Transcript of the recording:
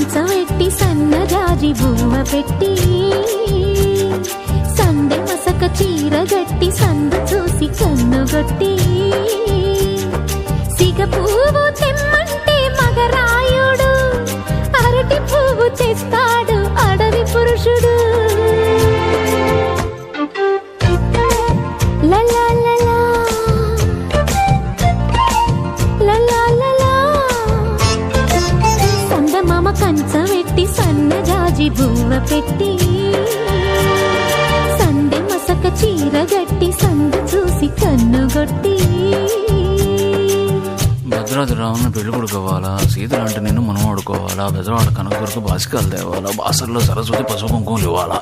కంచవెట్టి సన్నజాజి బువ్వ పెట్టి సందె మసక చీర గట్టి సందు చూసి కన్నుగొట్టి సిగ పువ్వు తెమ్మంటే మగరాయుడు అరటి పువ్వు తెస్తాడు అడవి పురుషుడు. లలా లలా లలా లలా సందమామ కంచవెట్టి సన్నజాజి బువ్వ పెట్టి సందె మసక చీర గట్టి సందు చూసి కన్నుగొట్టి. భద్రాద్రి రావణ పెళ్లి కొడుకోవాలా, సీతలాంటి నిన్ను మనం ఆడుకోవాలా, బెజవాడ కనకదుర్గ బాసికాలు తేవాలా, బాసర్లో సరస్వతి పసుపు కుంకుమలు ఇవ్వాలా.